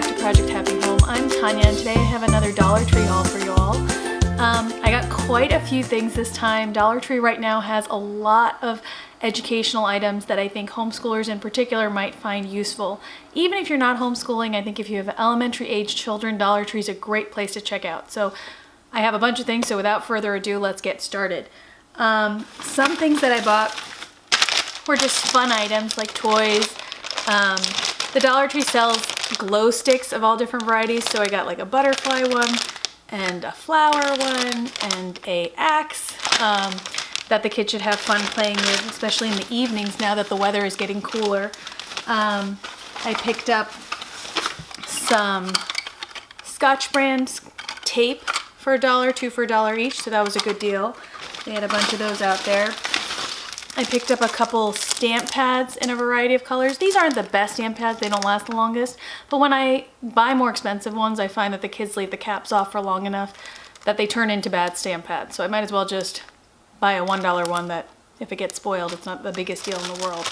back to Project Happy Home. I'm Tanya and today I have another Dollar Tree haul for you all. I got quite a few things this time. Dollar Tree right now has a lot of educational items that I think homeschoolers in particular might find useful. Even if you're not homeschooling, I think if you have elementary age children, Dollar Tree is a great place to check out. So I have a bunch of things, so without further ado, let's get started. Some things that I bought were just fun items like toys. The Dollar Tree sells glow sticks of all different varieties, so I got like a butterfly one and a flower one and a axe that the kids should have fun playing with, especially in the evenings now that the weather is getting cooler. I picked up some Scotch brand tape for $1, 2 for $1 each, so that was a good deal. They had a bunch of those out there. I picked up a couple stamp pads in a variety of colors. These aren't the best stamp pads, they don't last the longest, but when I buy more expensive ones, I find that the kids leave the caps off for long enough that they turn into bad stamp pads. So I might as well just buy a $1 one that if it gets spoiled, it's not the biggest deal in the world.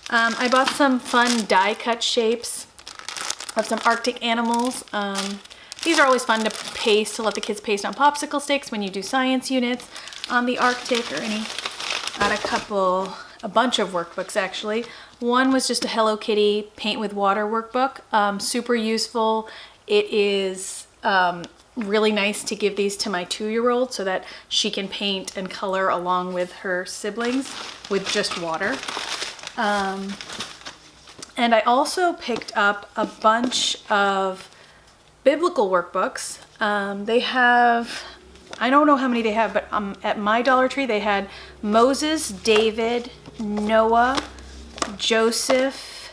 I bought some fun die cut shapes of some Arctic animals. These are always fun to paste, to let the kids paste on popsicle sticks when you do science units on the Arctic or any. Got a bunch of workbooks actually. One was just a Hello Kitty paint with water workbook. Super useful. It is really nice to give these to my 2-year-old so that she can paint and color along with her siblings with just water. And I also picked up a bunch of biblical workbooks. They have, I don't know how many they have, but at my Dollar Tree they had Moses, David, Noah, Joseph,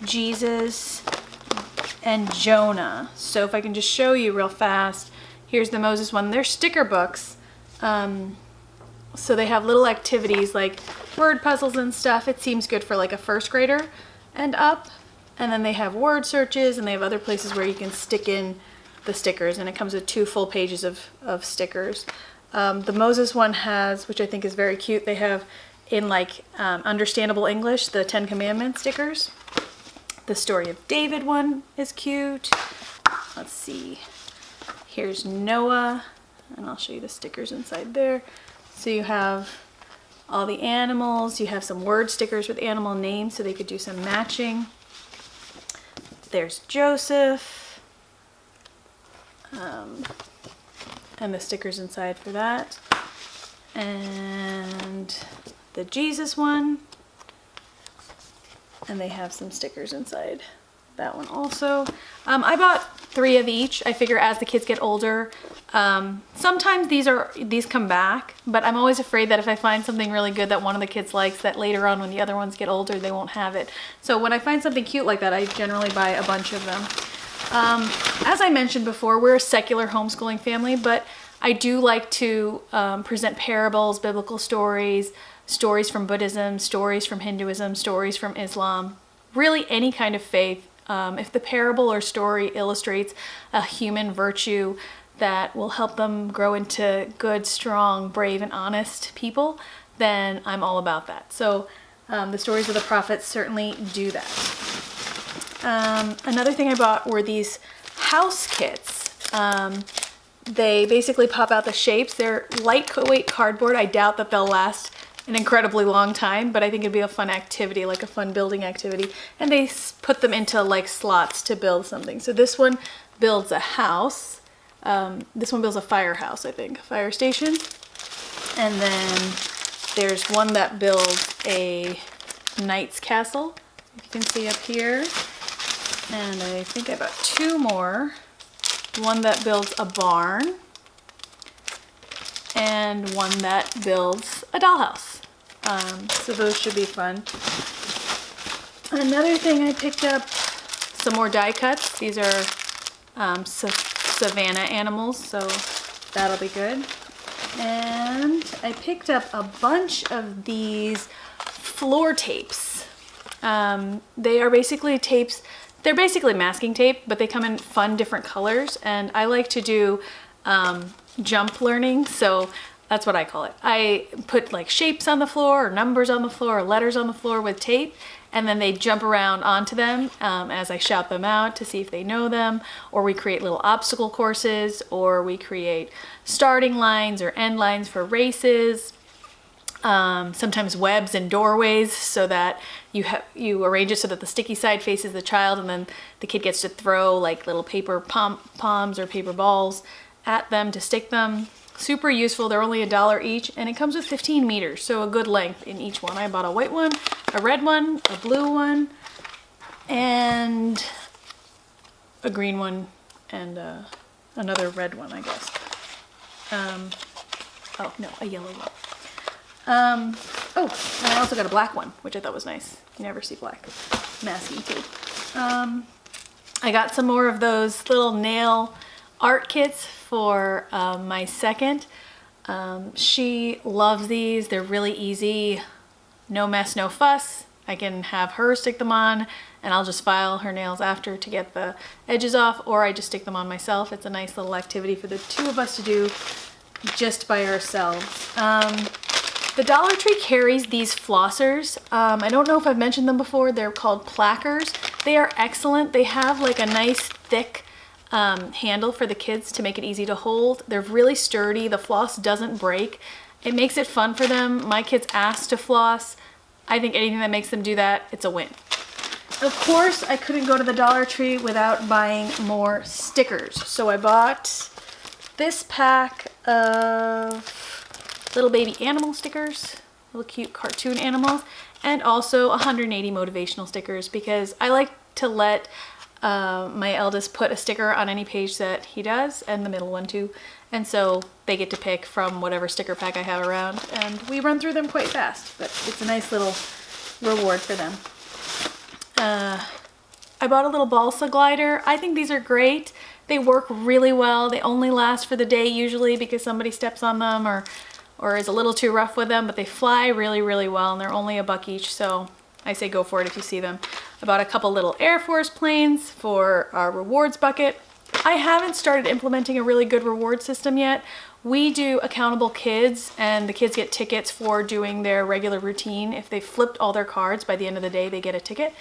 Jesus, and Jonah. So if I can just show you real fast, here's the Moses one. They're sticker books. So they have little activities like word puzzles and stuff. It seems good for like a first grader and up. And then they have word searches and they have other places where you can stick in the stickers, and it comes with 2 full pages of stickers. The Moses one has, which I think is very cute, they have in like understandable English, the 10 Commandments stickers. The Story of David one is cute. Let's see. Here's Noah, and I'll show you the stickers inside there. So you have all the animals, you have some word stickers with animal names so they could do some matching. There's Joseph. And the stickers inside for that. And the Jesus one. And they have some stickers inside that one also. I bought 3 of each. I figure as the kids get older, sometimes these come back, but I'm always afraid that if I find something really good that one of the kids likes, that later on when the other ones get older, they won't have it. So when I find something cute like that, I generally buy a bunch of them. As I mentioned before, we're a secular homeschooling family, but I do like to present parables, biblical stories, stories from Buddhism, stories from Hinduism, stories from Islam, really any kind of faith. If the parable or story illustrates a human virtue that will help them grow into good, strong, brave, and honest people, then I'm all about that. So the stories of the prophets certainly do that. Another thing I bought were these house kits. They basically pop out the shapes. They're lightweight cardboard. I doubt that they'll last an incredibly long time, but I think it'd be a fun activity, like a fun building activity. And they put them into like slots to build something. So this one builds a house. This one builds a firehouse, I think, a fire station. And then there's one that builds a knight's castle. You can see up here. And I think I bought 2 more. One that builds a barn and one that builds a dollhouse. So those should be fun. Another thing I picked up, some more die cuts. These are savanna animals, so that'll be good. And I picked up a bunch of these floor tapes. They are basically tapes. They're basically masking tape, but they come in fun different colors, and I like to do jump learning, so that's what I call it. I put like shapes on the floor or numbers on the floor or letters on the floor with tape, and then they jump around onto them as I shout them out to see if they know them, or we create little obstacle courses, or we create starting lines or end lines for races. Sometimes webs and doorways, so that you arrange it so that the sticky side faces the child, and then the kid gets to throw like little paper poms or paper balls at them to stick them. Super useful. They're only $1 each, and it comes with 15 meters, so a good length in each one. I bought a white one, a red one, a blue one, and a green one, and another red one, I guess. Oh no, a yellow one. Oh, and I also got a black one, which I thought was nice. You never see black. Masking too. I got some more of those little nail art kits for my second. She loves these. They're really easy. No mess, no fuss. I can have her stick them on, and I'll just file her nails after to get the edges off, or I just stick them on myself. It's a nice little activity for the two of us to do just by ourselves. The Dollar Tree carries these flossers. I don't know if I've mentioned them before. They're called plackers. They are excellent. They have like a nice thick handle for the kids to make it easy to hold. They're really sturdy. The floss doesn't break. It makes it fun for them. My kids ask to floss. I think anything that makes them do that, it's a win. Of course, I couldn't go to the Dollar Tree without buying more stickers. So I bought this pack of little baby animal stickers, little cute cartoon animals, and also 180 motivational stickers, because I like to let my eldest put a sticker on any page that he does, and the middle one too, and so they get to pick from whatever sticker pack I have around, and we run through them quite fast, but it's a nice little reward for them. I bought a little balsa glider. I think these are great. They work really well. They only last for the day usually because somebody steps on them or is a little too rough with them, but they fly really, really well, and they're only $1 each, so I say go for it if you see them. I bought a couple little Air Force planes for our rewards bucket. I haven't started implementing a really good reward system yet. We do accountable kids, and the kids get tickets for doing their regular routine. If they flipped all their cards by the end of the day, they get a ticket.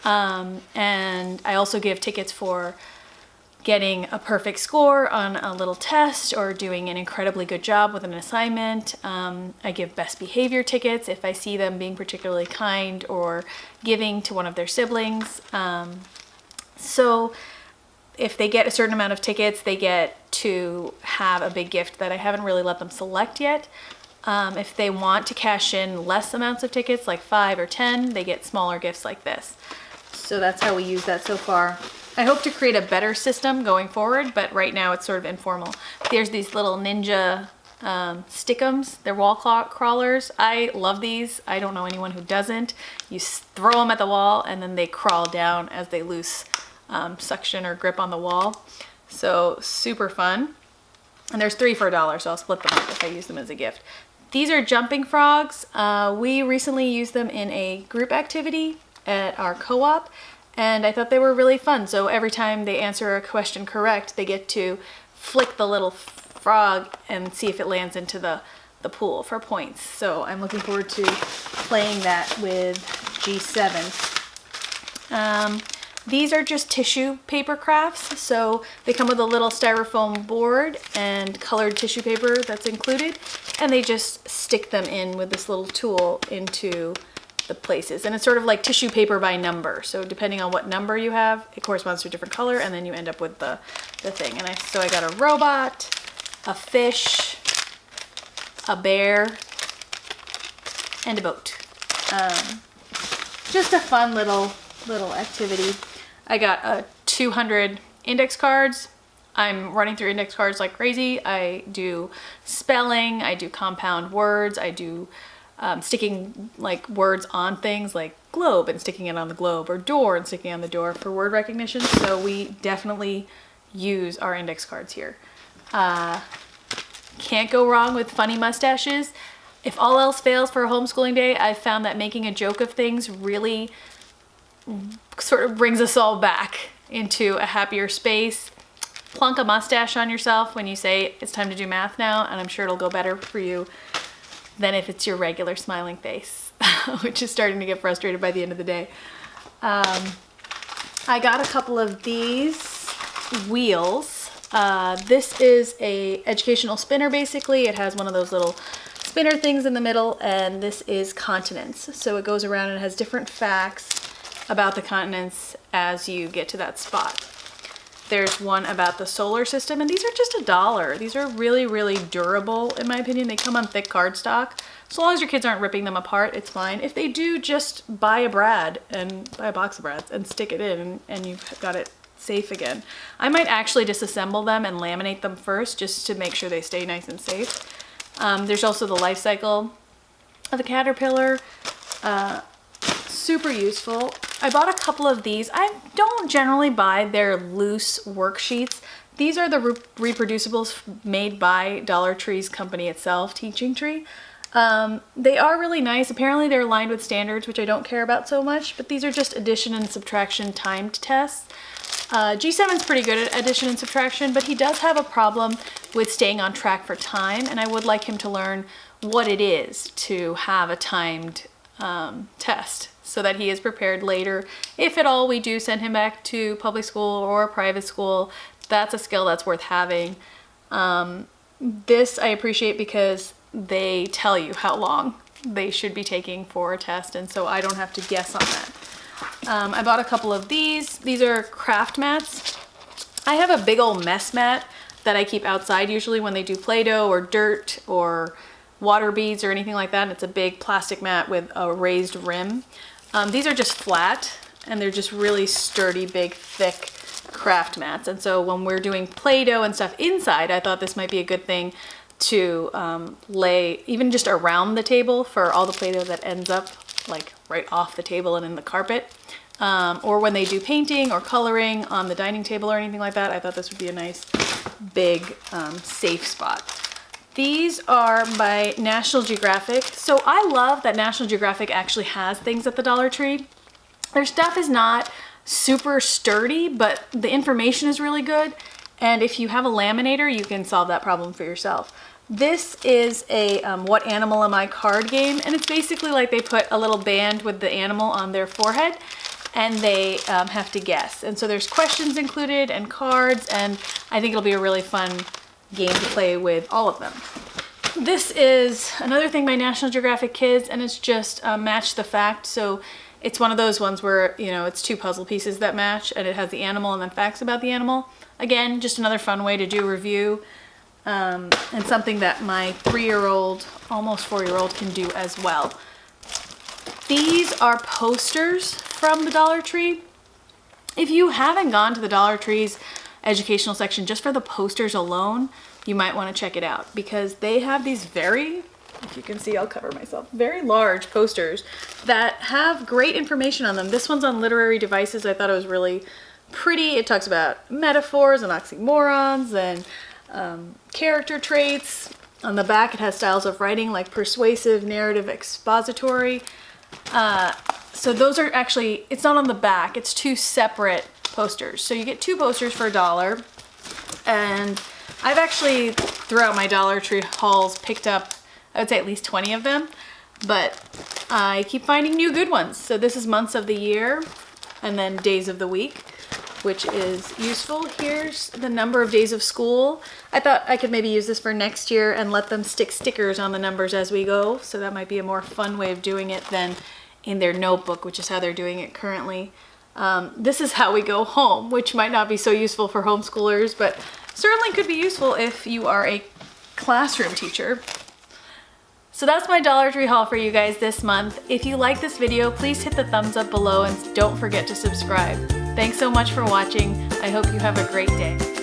And I also give tickets for getting a perfect score on a little test or doing an incredibly good job with an assignment. I give best behavior tickets if I see them being particularly kind or giving to one of their siblings. So if they get a certain amount of tickets, they get to have a big gift that I haven't really let them select yet. If they want to cash in less amounts of tickets, like 5 or 10, they get smaller gifts like this. So that's how we use that so far. I hope to create a better system going forward, but right now it's sort of informal. There's these little ninja stickums. They're wall crawlers. I love these. I don't know anyone who doesn't. You throw them at the wall and then they crawl down as they lose suction or grip on the wall. So super fun. And there's 3 for $1, so I'll split them up if I use them as a gift. These are jumping frogs. We recently used them in a group activity at our co-op, and I thought they were really fun. So every time they answer a question correct, they get to flick the little frog and see if it lands into the pool for points. So I'm looking forward to playing that with G7. These are just tissue paper crafts. So they come with a little styrofoam board and colored tissue paper that's included, and they just stick them in with this little tool into the places, and it's sort of like tissue paper by number. So depending on what number you have, it corresponds to a different color, and then you end up with the thing. And so I got a robot, a fish, a bear, and a boat. Just a fun little activity. I got 200 index cards. I'm running through index cards like crazy. I do spelling, I do compound words, I do sticking like words on things like globe and sticking it on the globe, or door and sticking on the door for word recognition. So we definitely use our index cards here. Can't go wrong with funny mustaches. If all else fails for a homeschooling day, I've found that making a joke of things really sort of brings us all back into a happier space. Plunk a mustache on yourself when you say it's time to do math now, and I'm sure it'll go better for you than if it's your regular smiling face, which is starting to get frustrated by the end of the day. I got a couple of these wheels. This is a educational spinner basically. It has one of those little spinner things in the middle, and this is continents. So it goes around and has different facts about the continents as you get to that spot. There's one about the solar system, and these are just $1. These are really, really durable, in my opinion. They come on thick cardstock. So long as your kids aren't ripping them apart, it's fine. If they do, just buy a box of brads and stick it in, and you've got it safe again. I might actually disassemble them and laminate them first, just to make sure they stay nice and safe. There's also the life cycle of the caterpillar. Super useful. I bought a couple of these. I don't generally buy their loose worksheets. These are the reproducibles made by Dollar Tree's company itself, Teaching Tree. They are really nice. Apparently they're aligned with standards, which I don't care about so much, but these are just addition and subtraction timed tests. G7's pretty good at addition and subtraction, but he does have a problem with staying on track for time, and I would like him to learn what it is to have a timed test, so that he is prepared later. If at all we do send him back to public school or private school, that's a skill that's worth having. This I appreciate because they tell you how long they should be taking for a test, and so I don't have to guess on that. I bought a couple of these. These are craft mats. I have a big old mess mat that I keep outside usually when they do Play-Doh or dirt or water beads or anything like that, and it's a big plastic mat with a raised rim. These are just flat, and they're just really sturdy, big, thick craft mats. And so when we're doing Play-Doh and stuff inside, I thought this might be a good thing to lay even just around the table for all the Play-Doh that ends up like right off the table and in the carpet. Or when they do painting or coloring on the dining table or anything like that, I thought this would be a nice, big, safe spot. These are by National Geographic. So I love that National Geographic actually has things at the Dollar Tree. Their stuff is not super sturdy, but the information is really good. And if you have a laminator, you can solve that problem for yourself. This is a What Animal Am I card game, and it's basically like they put a little band with the animal on their forehead, and they have to guess. And so there's questions included and cards, and I think it'll be a really fun game to play with all of them. This is another thing by National Geographic Kids, and it's just match the fact. So it's one of those ones where, you know, it's two puzzle pieces that match, and it has the animal and then facts about the animal. Again, just another fun way to do a review, and something that my 3-year-old, almost 4-year-old can do as well. These are posters from the Dollar Tree. If you haven't gone to the Dollar Tree's educational section just for the posters alone, you might want to check it out, because they have these very, if you can see, I'll cover myself, very large posters that have great information on them. This one's on literary devices. I thought it was really pretty. It talks about metaphors and oxymorons and character traits. On the back it has styles of writing like persuasive, narrative, expository. So those are actually, it's not on the back, it's two separate posters. So you get two posters for $1, and I've actually throughout my Dollar Tree hauls picked up, I would say, at least 20 of them, but I keep finding new good ones. So this is months of the year and then days of the week, which is useful. Here's the number of days of school. I thought I could maybe use this for next year and let them stick stickers on the numbers as we go. So that might be a more fun way of doing it than in their notebook, which is how they're doing it currently. This is how we go home, which might not be so useful for homeschoolers, but certainly could be useful if you are a classroom teacher. So that's my Dollar Tree haul for you guys this month. If you like this video, please hit the thumbs up below and don't forget to subscribe. Thanks so much for watching. I hope you have a great day.